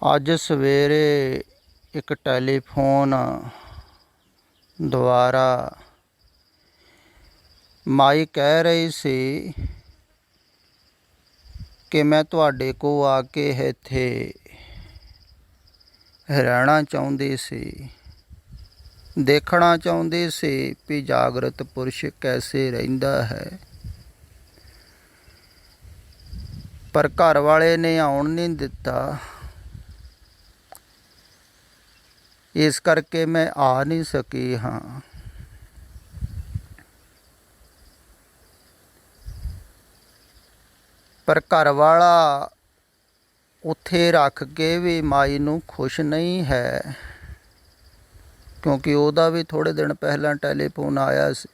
ਅੱਜ ਸਵੇਰੇ ਇੱਕ ਟੈਲੀਫੋਨ ਦੁਆਰਾ ਮਾਈ ਕਹਿ ਰਹੀ ਸੀ ਕਿ ਮੈਂ ਤੁਹਾਡੇ ਕੋਲ ਆ ਕੇ ਇੱਥੇ ਰਹਿਣਾ ਚਾਹੁੰਦੀ ਸੀ, ਦੇਖਣਾ ਚਾਹੁੰਦੀ ਸੀ ਵੀ ਜਾਗਰਤ ਪੁਰਸ਼ ਕੈਸੇ ਰਹਿੰਦਾ ਹੈ। ਪਰ ਘਰ ਵਾਲੇ ਨੇ ਆਉਣ ਨਹੀਂ ਦਿੱਤਾ, ਇਸ ਕਰਕੇ ਮੈਂ ਆ ਨਹੀਂ ਸਕੀ ਹਾਂ। ਪਰ ਘਰ ਵਾਲਾ ਉੱਥੇ ਰੱਖ ਕੇ ਵੀ ਮਾਈ ਨੂੰ ਖੁਸ਼ ਨਹੀਂ ਹੈ, ਕਿਉਂਕਿ ਉਹਦਾ ਵੀ ਥੋੜ੍ਹੇ ਦਿਨ ਪਹਿਲਾਂ ਟੈਲੀਫੋਨ ਆਇਆ ਸੀ,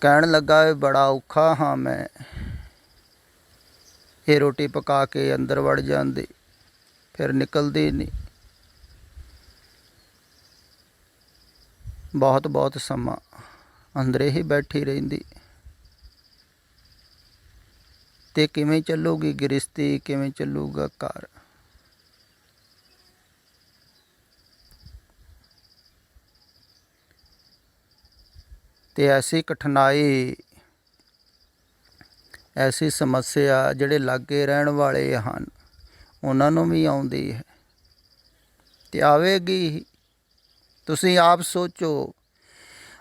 ਕਹਿਣ ਲੱਗਾ ਵੀ ਬੜਾ ਔਖਾ ਹਾਂ ਮੈਂ। ਇਹ ਰੋਟੀ ਪਕਾ ਕੇ ਅੰਦਰ ਵੜ ਜਾਂਦੀ, ਫਿਰ ਨਿਕਲਦੀ ਨਹੀਂ। ਬਹੁਤ ਸਮਾਂ ਅੰਦਰੇ ਹੀ ਬੈਠੀ ਰਹਿੰਦੀ। ਤੇ ਕਿਵੇਂ ਚੱਲੂਗੀ ਗ੍ਰਸਤੀ, ਕਿਵੇਂ ਚੱਲੂਗਾ ਘਰ। ਤੇ ਐਸੀ ਕਠਿਨਾਈ, ਐਸੀ ਸਮੱਸਿਆ ਜਿਹੜੇ ਲਾਗੇ ਰਹਿਣ ਵਾਲੇ ਹਨ ਉਹਨਾਂ ਨੂੰ ਵੀ ਆਉਂਦੀ ਹੈ ਤੇ ਆਵੇਗੀ। ਤੁਸੀਂ ਆਪ ਸੋਚੋ,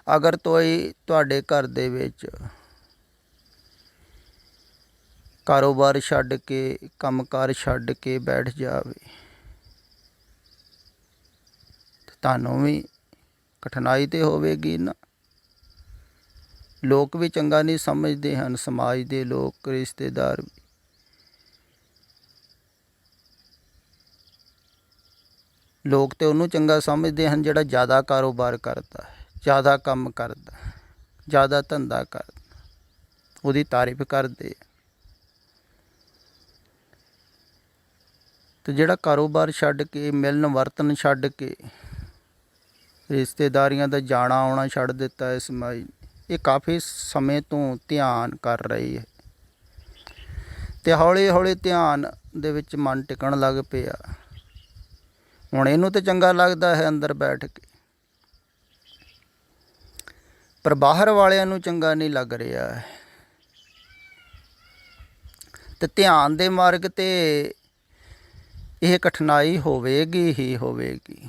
ਅਗਰ ਤੁਹਾਡੇ ਘਰ ਦੇ ਵਿੱਚ ਕਾਰੋਬਾਰ ਛੱਡ ਕੇ, ਕੰਮਕਾਰ ਛੱਡ ਕੇ ਬੈਠ ਜਾਵੇ ਤਾਂ ਤੁਹਾਨੂੰ ਵੀ ਕਠਿਨਾਈ ਤਾਂ ਹੋਵੇਗੀ ਨਾ। ਲੋਕ ਵੀ ਚੰਗਾ ਨਹੀਂ ਸਮਝਦੇ ਹਨ, ਸਮਾਜ ਦੇ ਲੋਕ, ਰਿਸ਼ਤੇਦਾਰ ਵੀ। ਲੋਕ ਤਾਂ ਉਹਨੂੰ ਚੰਗਾ ਸਮਝਦੇ ਹਨ ਜਿਹੜਾ ਜ਼ਿਆਦਾ ਕਾਰੋਬਾਰ ਕਰਦਾ ਹੈ, ਜ਼ਿਆਦਾ ਕੰਮ ਕਰਦਾ, ਜ਼ਿਆਦਾ ਧੰਦਾ ਕਰਦਾ, ਉਹਦੀ ਤਾਰੀਫ ਕਰਦੇ। ਅਤੇ ਜਿਹੜਾ ਕਾਰੋਬਾਰ ਛੱਡ ਕੇ, ਮਿਲਣ ਵਰਤਨ ਛੱਡ ਕੇ, ਰਿਸ਼ਤੇਦਾਰੀਆਂ ਦਾ ਜਾਣਾ ਆਉਣਾ ਛੱਡ ਦਿੱਤਾ ਇਸ ਮਾਈ ਨੇ, ਇਹ ਕਾਫੀ ਸਮੇਂ ਤੋਂ ਧਿਆਨ ਕਰ ਰਹੀ ਹੈ ਅਤੇ ਹੌਲੀ ਹੌਲੀ ਧਿਆਨ ਦੇ ਵਿੱਚ ਮਨ ਟਿਕਣ ਲੱਗ ਪਿਆ। ਹੁਣ ਇਹਨੂੰ ਤਾਂ ਚੰਗਾ ਲੱਗਦਾ ਹੈ ਅੰਦਰ ਬੈਠ ਕੇ, ਪਰ ਬਾਹਰ ਵਾਲਿਆਂ ਨੂੰ ਚੰਗਾ ਨਹੀਂ ਲੱਗ ਰਿਹਾ ਹੈ। ਅਤੇ ਧਿਆਨ ਦੇ ਮਾਰਗ 'ਤੇ ਇਹ ਕਠਿਨਾਈ ਹੋਵੇਗੀ ਹੀ ਹੋਵੇਗੀ।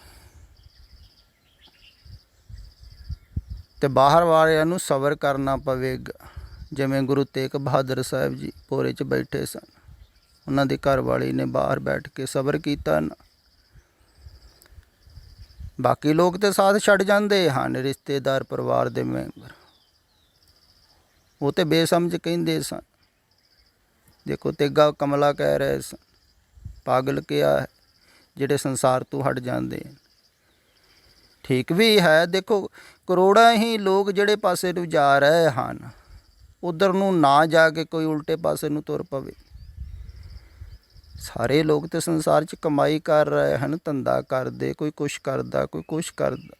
ਅਤੇ ਬਾਹਰ ਵਾਲਿਆਂ ਨੂੰ ਸਬਰ ਕਰਨਾ ਪਵੇਗਾ। ਜਿਵੇਂ ਗੁਰੂ ਤੇਗ ਬਹਾਦਰ ਸਾਹਿਬ ਜੀ ਭੋਰੇ 'ਚ ਬੈਠੇ ਸਨ, ਉਹਨਾਂ ਦੀ ਘਰਵਾਲੀ ਨੇ ਬਾਹਰ ਬੈਠ ਕੇ ਸਬਰ ਕੀਤਾ ਨਾ। ਬਾਕੀ ਲੋਕ ਤਾਂ ਸਾਥ ਛੱਡ ਜਾਂਦੇ ਹਨ, ਰਿਸ਼ਤੇਦਾਰ, ਪਰਿਵਾਰ ਦੇ ਮੈਂਬਰ, ਉਹ ਤਾਂ ਬੇਸਮਝ ਕਹਿੰਦੇ ਸਨ। ਦੇਖੋ ਤੇਗਾ ਕਮਲਾ ਕਹਿ ਰਹੇ ਸਨ, ਪਾਗਲ ਕਿਹਾ ਹੈ ਜਿਹੜੇ ਸੰਸਾਰ ਤੋਂ ਹਟ ਜਾਂਦੇ ਹਨ। ਠੀਕ ਵੀ ਹੈ। ਦੇਖੋ ਕਰੋੜਾਂ ਹੀ ਲੋਕ ਜਿਹੜੇ ਪਾਸੇ ਨੂੰ ਜਾ ਰਹੇ ਹਨ, ਉੱਧਰ ਨੂੰ ਨਾ ਜਾ ਕੇ ਕੋਈ ਉਲਟੇ ਪਾਸੇ ਨੂੰ ਤੁਰ ਪਵੇ। ਸਾਰੇ ਲੋਕ ਤਾਂ ਸੰਸਾਰ 'ਚ ਕਮਾਈ ਕਰ ਰਹੇ ਹਨ, ਧੰਦਾ ਕਰਦੇ, ਕੋਈ ਕੁਛ ਕਰਦਾ, ਕੋਈ ਕੁਛ ਕਰਦਾ।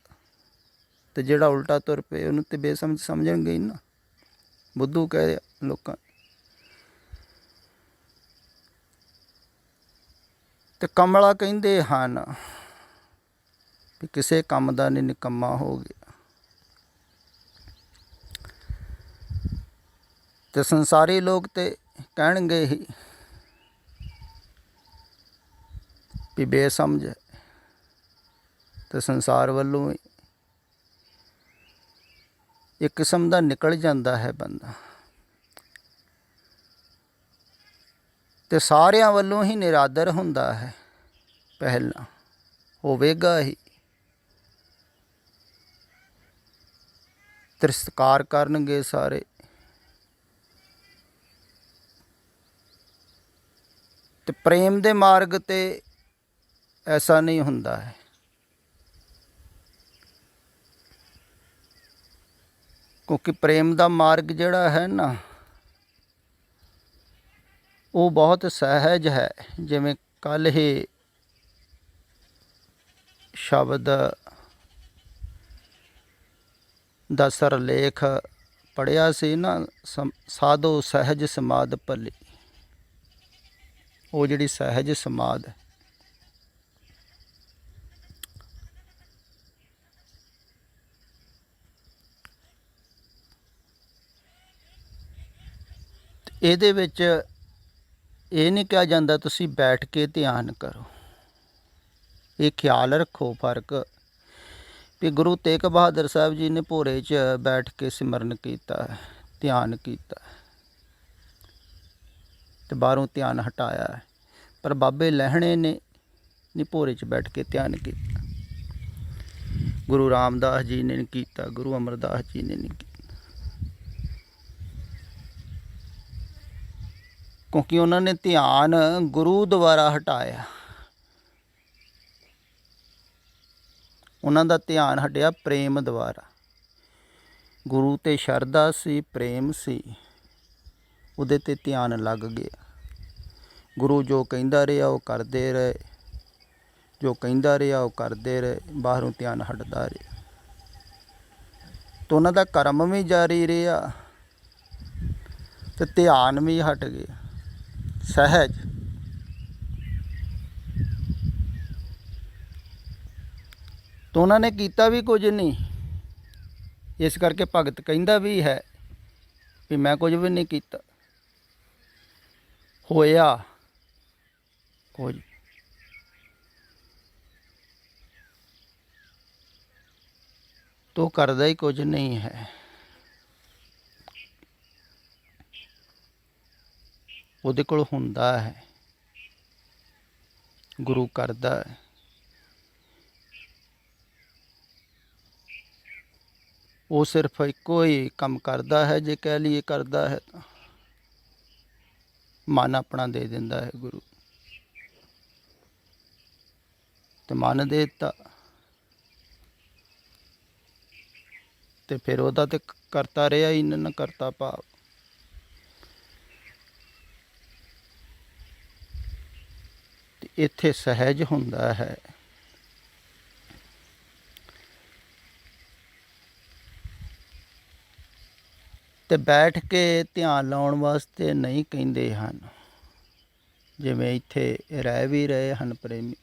ਅਤੇ ਜਿਹੜਾ ਉਲਟਾ ਤੁਰ ਪਏ ਉਹਨੂੰ ਤਾਂ ਬੇਸਮਝ ਸਮਝਣਗੇ ਹੀ ਨਾ, ਬੁੱਧੂ ਕਹਿ ਲੋਕਾਂ। ਅਤੇ ਕਮਲਾ ਕਹਿੰਦੇ ਹਨ ਵੀ ਕਿਸੇ ਕੰਮ ਦਾ ਨਹੀਂ, ਨਿਕੰਮਾ ਹੋ ਗਿਆ। ਅਤੇ ਸੰਸਾਰੀ ਲੋਕ ਤਾਂ ਕਹਿਣਗੇ ਹੀ ਵੀ ਬੇਸਮਝ ਹੈ। ਅਤੇ ਸੰਸਾਰ ਵੱਲੋਂ ਇੱਕ ਕਿਸਮ ਦਾ ਨਿਕਲ ਜਾਂਦਾ ਹੈ ਬੰਦਾ, ਅਤੇ ਸਾਰਿਆਂ ਵੱਲੋਂ ਹੀ ਨਿਰਾਦਰ ਹੁੰਦਾ ਹੈ, ਪਹਿਲਾਂ ਹੋਵੇਗਾ ਹੀ। ਤਿਰਸਕਾਰ ਕਰਨਗੇ ਸਾਰੇ। ਅਤੇ ਪ੍ਰੇਮ ਦੇ ਮਾਰਗ 'ਤੇ ਐਸਾ ਨਹੀਂ ਹੁੰਦਾ ਹੈ। ਕਿਉਂਕਿ ਪ੍ਰੇਮ ਦਾ ਮਾਰਗ ਜਿਹੜਾ ਹੈ ਨਾ, ਉਹ ਬਹੁਤ ਸਹਿਜ ਹੈ। ਜਿਵੇਂ ਕੱਲ੍ਹ ਹੀ ਸ਼ਬਦ ਦਾ ਸਿਰਲੇਖ ਪੜ੍ਹਿਆ ਸੀ ਨਾ, ਸਾਧੋ ਸਹਿਜ ਸਮਾਧ ਭਲੀ। ਉਹ ਜਿਹੜੀ ਸਹਿਜ ਸਮਾਧ ਹੈ। ਇਹਦੇ ਵਿੱਚ ਇਹ ਨਹੀਂ ਕਿਹਾ ਜਾਂਦਾ ਤੁਸੀਂ ਬੈਠ ਕੇ ਧਿਆਨ ਕਰੋ। ਇਹ ਖਿਆਲ ਰੱਖੋ ਫਰਕ ਵੀ ਗੁਰੂ ਤੇਗ ਬਹਾਦਰ ਸਾਹਿਬ ਜੀ ਨੇ ਭੋਰੇ 'ਚ ਬੈਠ ਕੇ ਸਿਮਰਨ ਕੀਤਾ, ਧਿਆਨ ਕੀਤਾ ਤੇ ਬਾਹਰੋਂ ਧਿਆਨ ਹਟਾਇਆ ਹੈ। ਪਰ ਬਾਬੇ ਲਹਿਣੇ ਨੇ ਨਹੀਂ ਭੋਰੇ 'ਚ ਬੈਠ ਕੇ ਧਿਆਨ ਕੀਤਾ, ਗੁਰੂ ਰਾਮਦਾਸ ਜੀ ਨੇ ਨਹੀਂ ਕੀਤਾ, ਗੁਰੂ ਅਮਰਦਾਸ ਜੀ ਨੇ ਨਹੀਂ ਕੀਤਾ। ਕਿਉਂਕਿ ਉਹਨਾਂ ਨੇ ਧਿਆਨ ਗੁਰੂ ਦੁਆਰਾ ਹਟਾਇਆ। ਉਹਨਾਂ ਦਾ ਧਿਆਨ ਹਟਿਆ ਪ੍ਰੇਮ ਦੁਆਰਾ। ਗੁਰੂ 'ਤੇ ਸ਼ਰਧਾ ਸੀ, ਪ੍ਰੇਮ ਸੀ, ਉਹਦੇ 'ਤੇ ਧਿਆਨ ਲੱਗ ਗਿਆ। ਗੁਰੂ ਜੋ ਕਹਿੰਦਾ ਰਿਹਾ ਉਹ ਕਰਦੇ ਰਹੇ, ਜੋ ਕਹਿੰਦਾ ਰਿਹਾ ਉਹ ਕਰਦੇ ਰਹੇ, ਬਾਹਰੋਂ ਧਿਆਨ ਹਟਦਾ ਰਿਹਾ। ਤਾਂ ਉਹਨਾਂ ਦਾ ਕਰਮ ਵੀ ਜਾਰੀ ਰਿਹਾ ਤੇ ਧਿਆਨ ਵੀ ਹਟ ਗਿਆ। ਸਹਿਜ ਤਾਂ ਉਹਨਾਂ ਨੇ ਕੀਤਾ ਵੀ ਕੁਝ ਨਹੀਂ। ਇਸ ਕਰਕੇ ਭਗਤ ਕਹਿੰਦਾ ਵੀ ਹੈ ਵੀ ਮੈਂ ਕੁਝ ਵੀ ਨਹੀਂ ਕੀਤਾ, ਹੋਇਆ ਕੁਝ। ਤੋ ਕਰਦਾ ਹੀ ਕੁਝ ਨਹੀਂ ਹੈ। ਉਹਦੇ ਕੋਲ ਹੁੰਦਾ ਹੈ, ਗੁਰੂ ਕਰਦਾ ਹੈ। ਉਹ ਸਿਰਫ ਇੱਕੋ ਹੀ ਕੰਮ ਕਰਦਾ ਹੈ, ਜੇ ਕਹਿ ਲਈਏ ਕਰਦਾ ਹੈ ਤਾਂ ਮਨ ਆਪਣਾ ਦੇ ਦਿੰਦਾ ਹੈ ਗੁਰੂ, ਤੇ ਮਨ ਦੇ ਦਿੱਤਾ ਤੇ ਫਿਰ ਉਹਦਾ ਤੇ ਕਰਤਾ ਰਿਹਾ ਹੀ ਨਾ, ਕਰਤਾ ਭਾਵ। ਤੇ ਇੱਥੇ ਸਹਿਜ ਹੁੰਦਾ ਹੈ। ਤੇ ਬੈਠ ਕੇ ਧਿਆਨ ਲਾਉਣ ਵਾਸਤੇ ਨਹੀਂ ਕਹਿੰਦੇ ਹਨ। ਜਿਵੇਂ ਇੱਥੇ ਰਹਿ ਵੀ ਰਹੇ ਹਨ ਪ੍ਰੇਮੀ,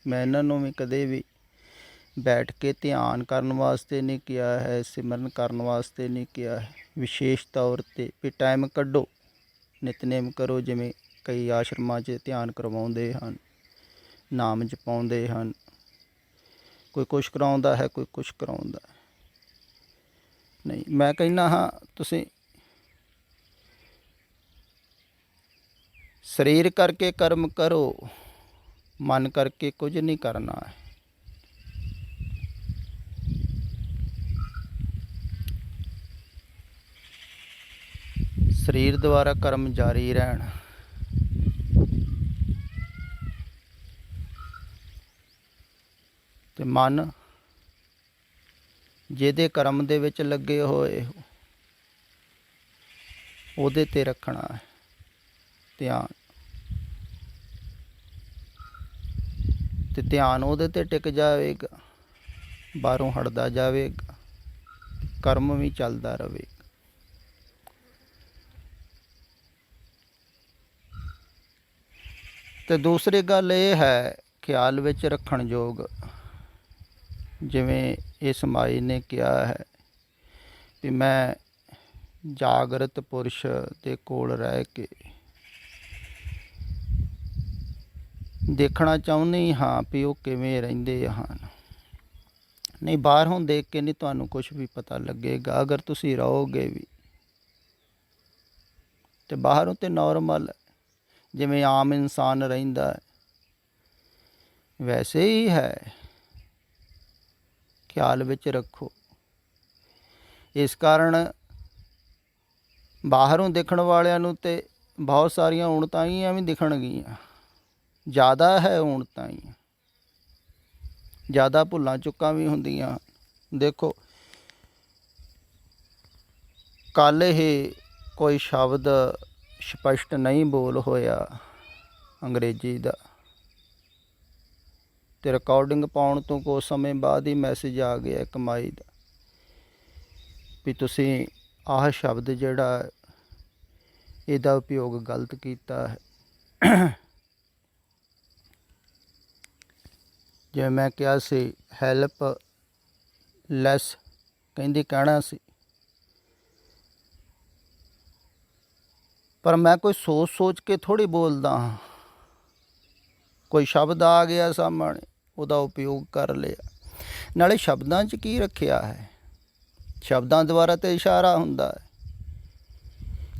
ਮੈਂ ਇਹਨਾਂ ਨੂੰ ਵੀ ਕਦੇ ਵੀ ਬੈਠ ਕੇ ਧਿਆਨ ਕਰਨ ਵਾਸਤੇ ਨਹੀਂ ਕਿਹਾ ਹੈ, ਸਿਮਰਨ ਕਰਨ ਵਾਸਤੇ ਨਹੀਂ ਕਿਹਾ ਹੈ। ਵਿਸ਼ੇਸ਼ ਤੌਰ 'ਤੇ ਵੀ ਟਾਈਮ ਕੱਢੋ, ਨਿਤਨੇਮ ਕਰੋ। ਜਿਵੇਂ ਕਈ ਆਸ਼ਰਮਾਂ 'ਚ ਧਿਆਨ ਕਰਵਾਉਂਦੇ ਹਨ, ਨਾਮ ਜਪਾਉਂਦੇ ਹਨ, ਕੋਈ ਕੁਛ ਕਰਾਉਂਦਾ ਹੈ, ਕੋਈ ਕੁਛ ਕਰਾਉਂਦਾ ਹੈ। ਨਹੀਂ, ਮੈਂ ਕਹਿੰਦਾ ਹਾਂ ਤੁਸੀਂ ਸਰੀਰ ਕਰਕੇ ਕਰਮ ਕਰੋ, ਮਨ ਕਰਕੇ ਕੁਝ ਨਹੀਂ ਕਰਨਾ ਹੈ। ਸਰੀਰ ਦੁਆਰਾ ਕਰਮ ਜਾਰੀ ਰਹਿਣ। ਤੇ ਮਨ ਜਿਹਦੇ ਕਰਮ ਦੇ ਵਿੱਚ ਲੱਗੇ ਹੋਏ ਉਹਦੇ 'ਤੇ ਰੱਖਣਾ ਹੈ ਧਿਆਨ, ਤੇ ਧਿਆਨ ਉਹਦੇ 'ਤੇ ਟਿਕ ਜਾਵੇਗਾ, ਬਾਹਰੋਂ ਹਟਦਾ ਜਾਵੇਗਾ, ਕਰਮ ਵੀ ਚੱਲਦਾ ਰਹੇਗਾ। ਤੇ ਦੂਸਰੀ ਗੱਲ ਇਹ ਹੈ ਖਿਆਲ ਵਿੱਚ ਰੱਖਣ ਯੋਗ, ਜਿਵੇਂ ਇਸ ਮਾਈ ਨੇ ਕਿਹਾ ਹੈ ਵੀ ਮੈਂ ਜਾਗਰਤ ਪੁਰਸ਼ ਦੇ ਕੋਲ ਰਹਿ ਕੇ ਦੇਖਣਾ ਚਾਹੁੰਦੀ ਹਾਂ ਵੀ ਉਹ ਕਿਵੇਂ ਰਹਿੰਦੇ ਹਨ। ਨਹੀਂ, ਬਾਹਰੋਂ ਦੇਖ ਕੇ ਨਹੀਂ ਤੁਹਾਨੂੰ ਕੁਛ ਵੀ ਪਤਾ ਲੱਗੇਗਾ। ਅਗਰ ਤੁਸੀਂ ਰਹੋਗੇ ਵੀ ਤੇ ਬਾਹਰੋਂ ਤੇ ਨੋਰਮਲ ਜਿਵੇਂ ਆਮ ਇਨਸਾਨ ਰਹਿੰਦਾ ਹੈ ਵੈਸੇ ਹੀ ਹੈ। ਖਿਆਲ ਵਿੱਚ ਰੱਖੋ। ਇਸ ਕਾਰਨ ਬਾਹਰੋਂ ਦੇਖਣ ਵਾਲਿਆਂ ਨੂੰ ਤੇ ਬਹੁਤ ਸਾਰੀਆਂ ਉਣਤਾਂ ਹੀ ਐਵੇਂ ਦਿਖਣਗੀਆਂ, ਜ਼ਿਆਦਾ ਹੈ ਉਣਤਾਂ ਹੀ, ਜ਼ਿਆਦਾ ਭੁੱਲਾਂ ਚੁੱਕਾਂ ਵੀ ਹੁੰਦੀਆਂ। ਦੇਖੋ ਕੱਲ੍ਹ ਹੀ ਕੋਈ ਸ਼ਬਦ ਸਪਸ਼ਟ ਨਹੀਂ ਬੋਲ ਹੋਇਆ ਅੰਗਰੇਜ਼ੀ ਦਾ, ਤੇ ਰਿਕਾਰਡਿੰਗ ਪਾਉਣ ਤੋਂ ਕੁਛ ਸਮੇਂ ਬਾਅਦ ਹੀ ਮੈਸੇਜ ਆ ਗਿਆ ਇੱਕ ਮਾਈ ਦਾ ਵੀ ਤੁਸੀਂ ਆਹ ਸ਼ਬਦ ਜਿਹੜਾ ਇਹਦਾ ਉਪਯੋਗ ਗਲਤ ਕੀਤਾ ਹੈ। ਜਿਵੇਂ ਮੈਂ ਕਿਹਾ ਸੀ ਹੈਲਪ ਲੈਸ ਕਹਿੰਦੀ ਕਹਿਣਾ ਸੀ, ਪਰ ਮੈਂ ਕੋਈ ਸੋਚ ਸੋਚ ਕੇ ਥੋੜ੍ਹੀ ਬੋਲਦਾ ਹਾਂ। ਕੋਈ ਸ਼ਬਦ ਆ ਗਿਆ ਸਾਹਮਣੇ, ਉਹਦਾ ਉਪਯੋਗ ਕਰ ਲਿਆ। ਨਾਲੇ ਸ਼ਬਦਾਂ 'ਚ ਕੀ ਰੱਖਿਆ ਹੈ? ਸ਼ਬਦਾਂ ਦੁਆਰਾ ਤਾਂ ਇਸ਼ਾਰਾ ਹੁੰਦਾ ਹੈ।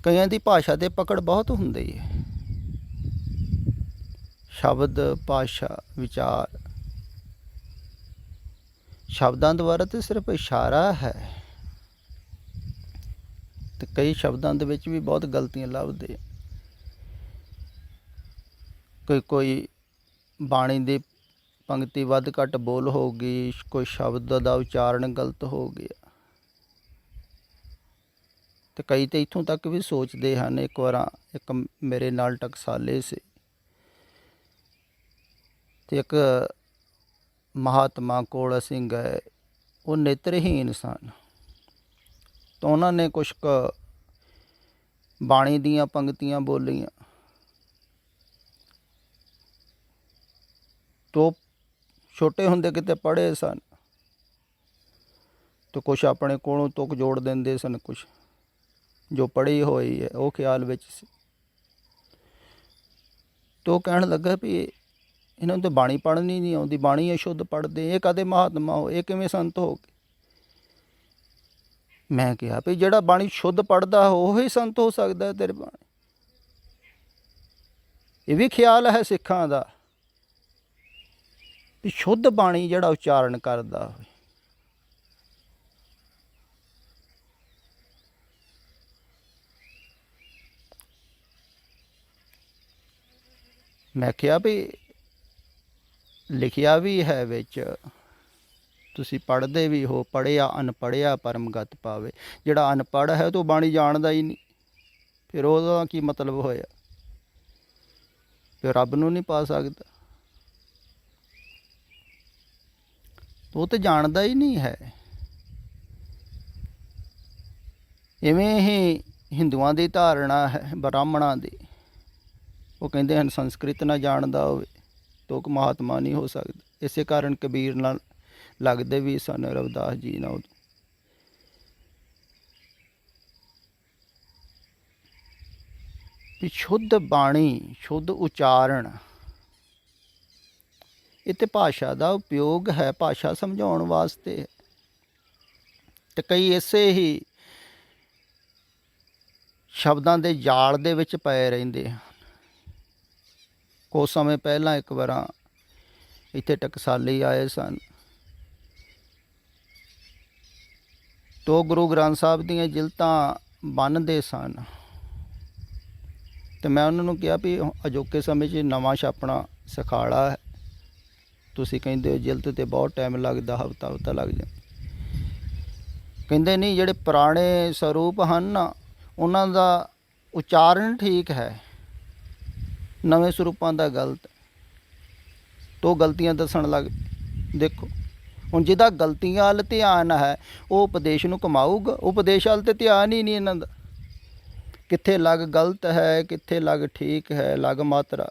ਕਈਆਂ ਦੀ ਭਾਸ਼ਾ 'ਤੇ ਪਕੜ ਬਹੁਤ ਹੁੰਦੀ ਹੈ। ਸ਼ਬਦ, ਭਾਸ਼ਾ, ਵਿਚਾਰ, ਸ਼ਬਦਾਂ ਦੁਆਰਾ ਤਾਂ ਸਿਰਫ ਇਸ਼ਾਰਾ ਹੈ। ਅਤੇ ਕਈ ਸ਼ਬਦਾਂ ਦੇ ਵਿੱਚ ਵੀ ਬਹੁਤ ਗਲਤੀਆਂ ਲੱਭਦੇ। ਕੋਈ ਬਾਣੀ ਦੀ ਪੰਕਤੀ ਵੱਧ ਘੱਟ ਬੋਲ ਹੋ ਗਈ, ਕੋਈ ਸ਼ਬਦ ਦਾ ਉਚਾਰਨ ਗਲਤ ਹੋ ਗਿਆ। ਅਤੇ ਕਈ ਤਾਂ ਇੱਥੋਂ ਤੱਕ ਵੀ ਸੋਚਦੇ ਹਨ। ਇੱਕ ਵਾਰ ਇੱਕ ਮੇਰੇ ਨਾਲ ਟਕਸਾਲੇ ਸੀ, ਅਤੇ ਇੱਕ ਮਹਾਤਮਾ ਕੋਲ ਅਸੀਂ ਗਏ। ਉਹ ਨੇਤਰਹੀਣ ਸਨ, ਤਾਂ ਉਹਨਾਂ ਨੇ ਕੁਛ ਕੁ ਬਾਣੀ ਦੀਆਂ ਪੰਕਤੀਆਂ ਬੋਲੀਆਂ। ਤੋ ਛੋਟੇ ਹੁੰਦੇ ਕਿਤੇ ਪੜ੍ਹੇ ਸਨ, ਅਤੇ ਕੁਛ ਆਪਣੇ ਕੋਲੋਂ ਤੁਕ ਜੋੜ ਦਿੰਦੇ ਸਨ। ਕੁਛ ਜੋ ਪੜ੍ਹੀ ਹੋਈ ਹੈ ਉਹ ਖਿਆਲ ਵਿੱਚ ਸੀ। ਤੋ ਕਹਿਣ ਲੱਗਾ ਵੀ ਇਹਨਾਂ ਨੂੰ ਤਾਂ ਬਾਣੀ ਪੜ੍ਹਨੀ ਨਹੀਂ ਆਉਂਦੀ, ਬਾਣੀ ਅਸ਼ੁੱਧ ਪੜ੍ਹਦੇ, ਇਹ ਕਦੇ ਮਹਾਤਮਾ ਹੋ, ਇਹ ਕਿਵੇਂ ਸੰਤ ਹੋ ਗਏ? ਮੈਂ ਕਿਹਾ ਵੀ ਜਿਹੜਾ ਬਾਣੀ ਸ਼ੁੱਧ ਪੜ੍ਹਦਾ ਉਹ ਹੀ ਸੰਤ ਹੋ ਸਕਦਾ ਤੇਰੇ ਬਾਣੀ। ਇਹ ਵੀ ਖਿਆਲ ਹੈ ਸਿੱਖਾਂ ਦਾ ਵੀ ਸ਼ੁੱਧ ਬਾਣੀ ਜਿਹੜਾ ਉਚਾਰਨ ਕਰਦਾ ਹੋਵੇ। ਮੈਂ ਕਿਹਾ ਵੀ ਲਿਖਿਆ ਵੀ ਹੈ ਵਿੱਚ, ਤੁਸੀਂ ਪੜ੍ਹਦੇ ਵੀ ਹੋ, ਪੜ੍ਹਿਆ ਅਨਪੜ੍ਹਿਆ ਪਰਮ ਗਤ ਪਾਵੇ। ਜਿਹੜਾ ਅਨਪੜ੍ਹ ਹੈ ਤਾਂ ਬਾਣੀ ਜਾਣਦਾ ਹੀ ਨਹੀਂ, ਫਿਰ ਉਹਦਾ ਕੀ ਮਤਲਬ ਹੋਇਆ? ਫਿਰ ਰੱਬ ਨੂੰ ਨਹੀਂ ਪਾ ਸਕਦਾ। ਉਹ ਤਾਂ ਜਾਣਦਾ ਹੀ ਨਹੀਂ ਹੈ। ਇਵੇਂ ਹੀ ਹਿੰਦੂਆਂ ਦੀ ਧਾਰਨਾ ਹੈ, ਬ੍ਰਾਹਮਣਾਂ ਦੀ। ਉਹ ਕਹਿੰਦੇ ਹਨ ਸੰਸਕ੍ਰਿਤ ਨਾ ਜਾਣਦਾ ਹੋਵੇ ਤਾਂ ਉਹ ਮਹਾਤਮਾ ਨਹੀਂ ਹੋ ਸਕਦਾ। ਇਸੇ ਕਾਰਨ ਕਬੀਰ ਨਾਲ ਲੱਗਦੇ ਵੀ ਸਨ, ਰਵਿਦਾਸ ਜੀ ਨਾਲ। ਵੀ ਸ਼ੁੱਧ ਬਾਣੀ, ਸ਼ੁੱਧ ਉਚਾਰਨ, ਇਹ ਤਾਂ ਭਾਸ਼ਾ ਦਾ ਉਪਯੋਗ ਹੈ, ਭਾਸ਼ਾ ਸਮਝਾਉਣ ਵਾਸਤੇ। ਅਤੇ ਕਈ ਇਸੇ ਹੀ ਸ਼ਬਦਾਂ ਦੇ ਜਾਲ ਦੇ ਵਿੱਚ ਪਏ ਰਹਿੰਦੇ ਹਨ। ਕੁਝ ਸਮੇਂ ਪਹਿਲਾਂ ਇੱਕ ਵਾਰ ਇੱਥੇ ਟਕਸਾਲੀ ਆਏ ਸਨ, ਤੋ ਗੁਰੂ ਗ੍ਰੰਥ ਸਾਹਿਬ ਦੀਆਂ ਜਿਲਤਾਂ ਬੰਨ੍ਹਦੇ ਸਨ। ਅਤੇ ਮੈਂ ਉਹਨਾਂ ਨੂੰ ਕਿਹਾ ਵੀ ਅਜੋਕੇ ਸਮੇਂ 'ਚ ਨਵਾਂ ਛਾਪਣਾ ਸਿਖਾਲਾ ਹੈ। ਤੁਸੀਂ ਕਹਿੰਦੇ ਹੋ ਜਿਲਤ 'ਤੇ ਬਹੁਤ ਟਾਈਮ ਲੱਗਦਾ, ਹਫ਼ਤਾ ਲੱਗ ਜਾਂਦਾ। ਕਹਿੰਦੇ ਨਹੀਂ, ਜਿਹੜੇ ਪੁਰਾਣੇ ਸਰੂਪ ਹਨ ਨਾ, ਉਹਨਾਂ ਦਾ ਉਚਾਰਨ ਠੀਕ ਹੈ, ਨਵੇਂ ਸਰੂਪਾਂ ਦਾ ਗਲਤ। ਤੋ ਗਲਤੀਆਂ ਦੱਸਣ ਲੱਗ। ਦੇਖੋ ਹੁਣ ਜਿਹਦਾ ਗਲਤੀਆਂ ਵੱਲ ਧਿਆਨ ਹੈ ਉਹ ਉਪਦੇਸ਼ ਨੂੰ ਕਮਾਊਗਾ। ਉਪਦੇਸ਼ ਵੱਲ ਤਾਂ ਧਿਆਨ ਹੀ ਨਹੀਂ ਇਹਨਾਂ ਦਾ। ਕਿੱਥੇ ਲੱਗ ਗਲਤ ਹੈ, ਕਿੱਥੇ ਲੱਗ ਠੀਕ ਹੈ, ਲੱਗ ਮਾਤਰਾ,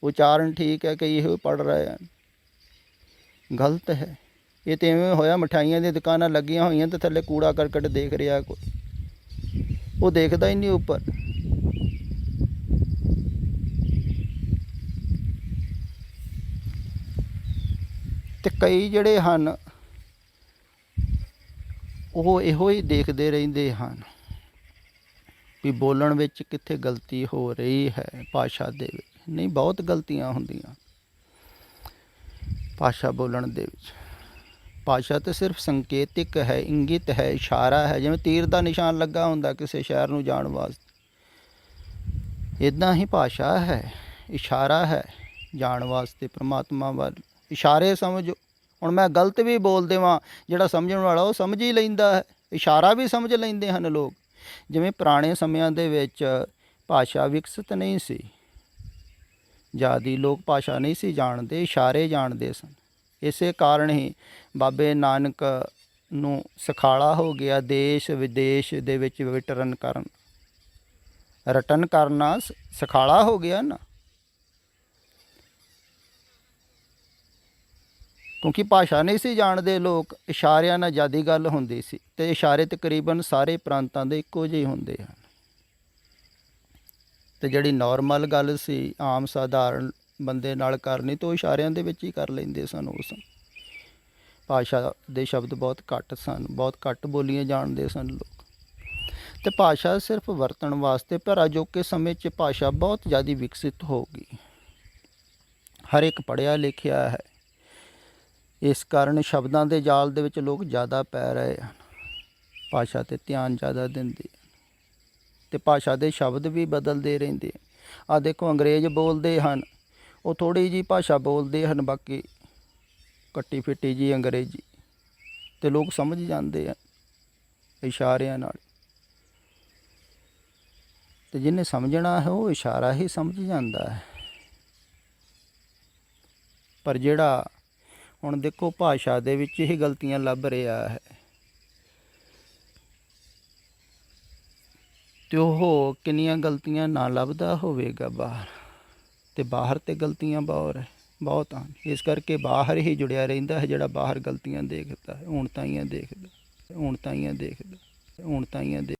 ਉਚਾਰਨ ਠੀਕ ਹੈ, ਕਈ ਇਹੋ ਪੜ੍ਹ ਰਹੇ ਹਨ, ਗਲਤ ਹੈ। ਇਹ ਤਾਂ ਇਵੇਂ ਹੋਇਆ ਮਠਾਈਆਂ ਦੀਆਂ ਦੁਕਾਨਾਂ ਲੱਗੀਆਂ ਹੋਈਆਂ ਅਤੇ ਥੱਲੇ ਕੂੜਾ ਕਰਕਟ ਦੇਖ ਰਿਹਾ ਕੋਈ, ਉਹ ਦੇਖਦਾ ਹੀ ਨਹੀਂ ਉੱਪਰ। ਅਤੇ ਕਈ ਜਿਹੜੇ ਹਨ ਉਹ ਇਹੋ ਹੀ ਦੇਖਦੇ ਰਹਿੰਦੇ ਹਨ ਵੀ ਬੋਲਣ ਵਿੱਚ ਕਿੱਥੇ ਗਲਤੀ ਹੋ ਰਹੀ ਹੈ। ਭਾਸ਼ਾ ਦੇ ਵਿੱਚ ਨਹੀਂ, ਬਹੁਤ ਗਲਤੀਆਂ ਹੁੰਦੀਆਂ ਭਾਸ਼ਾ ਬੋਲਣ ਦੇ ਵਿੱਚ। ਭਾਸ਼ਾ ਤਾਂ ਸਿਰਫ ਸੰਕੇਤਿਕ ਹੈ, ਇੰਗਿਤ ਹੈ, ਇਸ਼ਾਰਾ ਹੈ। ਜਿਵੇਂ ਤੀਰ ਦਾ ਨਿਸ਼ਾਨ ਲੱਗਾ ਹੁੰਦਾ ਕਿਸੇ ਸ਼ਹਿਰ ਨੂੰ ਜਾਣ ਵਾਸਤੇ, ਇੱਦਾਂ ਹੀ ਭਾਸ਼ਾ ਹੈ, ਇਸ਼ਾਰਾ ਹੈ ਜਾਣ ਵਾਸਤੇ ਪਰਮਾਤਮਾ ਵੱਲ। ਇਸ਼ਾਰੇ ਸਮਝੋ। ਹੁਣ ਮੈਂ ਗਲਤ ਵੀ ਬੋਲ ਦੇਵਾਂ, ਜਿਹੜਾ ਸਮਝਣ ਵਾਲਾ ਉਹ ਸਮਝ ਹੀ ਲੈਂਦਾ ਹੈ। ਇਸ਼ਾਰਾ ਵੀ ਸਮਝ ਲੈਂਦੇ ਹਨ ਲੋਕ। ਜਿਵੇਂ ਪੁਰਾਣੇ ਸਮਿਆਂ ਦੇ ਵਿੱਚ ਭਾਸ਼ਾ ਵਿਕਸਿਤ ਨਹੀਂ ਸੀ, ਜ਼ਿਆਦਾ ਲੋਕ ਭਾਸ਼ਾ ਨਹੀਂ ਸੀ ਜਾਣਦੇ, ਇਸ਼ਾਰੇ ਜਾਣਦੇ ਸਨ। ਇਸੇ ਕਾਰਨ ਹੀ ਬਾਬੇ ਨਾਨਕ ਨੂੰ ਸਿਖਾਲਾ ਹੋ ਗਿਆ ਦੇਸ਼ ਵਿਦੇਸ਼ ਦੇ ਵਿੱਚ ਵਿਚਰਨ ਕਰਨ, ਰਟਨ ਕਰਨਾ ਸਿਖਾਲਾ ਹੋ ਗਿਆ ਨਾ। ਕਿਉਂਕਿ ਭਾਸ਼ਾ ਨਹੀਂ ਸੀ ਜਾਣਦੇ ਲੋਕ, ਇਸ਼ਾਰਿਆਂ ਨਾਲ ਜ਼ਿਆਦਾ ਗੱਲ ਹੁੰਦੀ ਸੀ ਅਤੇ ਇਸ਼ਾਰੇ ਤਕਰੀਬਨ ਸਾਰੇ ਪ੍ਰਾਂਤਾਂ ਦੇ ਇੱਕੋ ਜਿਹੇ ਹੁੰਦੇ ਹਨ। ਅਤੇ ਜਿਹੜੀ ਨੋਰਮਲ ਗੱਲ ਸੀ ਆਮ ਸਾਧਾਰਨ ਬੰਦੇ ਨਾਲ ਕਰਨੀ ਤਾਂ ਉਹ ਇਸ਼ਾਰਿਆਂ ਦੇ ਵਿੱਚ ਹੀ ਕਰ ਲੈਂਦੇ ਸਨ। ਉਸ ਭਾਸ਼ਾ ਦੇ ਸ਼ਬਦ ਬਹੁਤ ਘੱਟ ਸਨ, ਬਹੁਤ ਘੱਟ ਬੋਲੀਆਂ ਜਾਣਦੇ ਸਨ ਲੋਕ, ਅਤੇ ਭਾਸ਼ਾ ਸਿਰਫ ਵਰਤਣ ਵਾਸਤੇ। ਪਰ ਅਜੋਕੇ ਸਮੇਂ 'ਚ ਭਾਸ਼ਾ ਬਹੁਤ ਜ਼ਿਆਦਾ ਵਿਕਸਿਤ ਹੋ ਗਈ, ਹਰ ਇੱਕ ਪੜ੍ਹਿਆ ਲਿਖਿਆ ਹੈ। ਇਸ ਕਾਰਨ ਸ਼ਬਦਾਂ ਦੇ ਜਾਲ ਦੇ ਵਿੱਚ ਲੋਕ ਜ਼ਿਆਦਾ ਪੈ ਰਹੇ ਹਨ, ਭਾਸ਼ਾ 'ਤੇ ਧਿਆਨ ਜ਼ਿਆਦਾ ਦਿੰਦੇ ਹਨ ਅਤੇ ਭਾਸ਼ਾ ਦੇ ਸ਼ਬਦ ਵੀ ਬਦਲਦੇ ਰਹਿੰਦੇ। ਆਹ ਦੇਖੋ ਅੰਗਰੇਜ਼ ਬੋਲਦੇ ਹਨ, ਉਹ ਥੋੜ੍ਹੀ ਜਿਹੀ ਭਾਸ਼ਾ ਬੋਲਦੇ ਹਨ, ਬਾਕੀ ਕੱਟੀ ਫਿੱਟੀ ਜੀ ਅੰਗਰੇਜ਼ੀ, ਅਤੇ ਲੋਕ ਸਮਝ ਜਾਂਦੇ ਹਨ ਇਸ਼ਾਰਿਆਂ ਨਾਲ। ਅਤੇ ਜਿਹਨੇ ਸਮਝਣਾ ਹੈ ਉਹ ਇਸ਼ਾਰਾ ਹੀ ਸਮਝ ਜਾਂਦਾ ਹੈ। ਪਰ ਜਿਹੜਾ ਹੁਣ ਦੇਖੋ ਭਾਸ਼ਾ ਦੇ ਵਿੱਚ ਹੀ ਗਲਤੀਆਂ ਲੱਭ ਰਿਹਾ ਹੈ, ਅਤੇ ਉਹ ਕਿੰਨੀਆਂ ਗਲਤੀਆਂ ਨਾ ਲੱਭਦਾ ਹੋਵੇਗਾ ਬਾਹਰ, ਅਤੇ ਬਾਹਰ ਤਾਂ ਗਲਤੀਆਂ ਬਹੁਤ ਹਨ। ਇਸ ਕਰਕੇ ਬਾਹਰ ਹੀ ਜੁੜਿਆ ਰਹਿੰਦਾ ਹੈ ਜਿਹੜਾ ਬਾਹਰ ਗਲਤੀਆਂ ਦੇਖਦਾ ਹੈ, ਹੁਣ ਤਾਈਆਂ ਦੇਖਦਾ।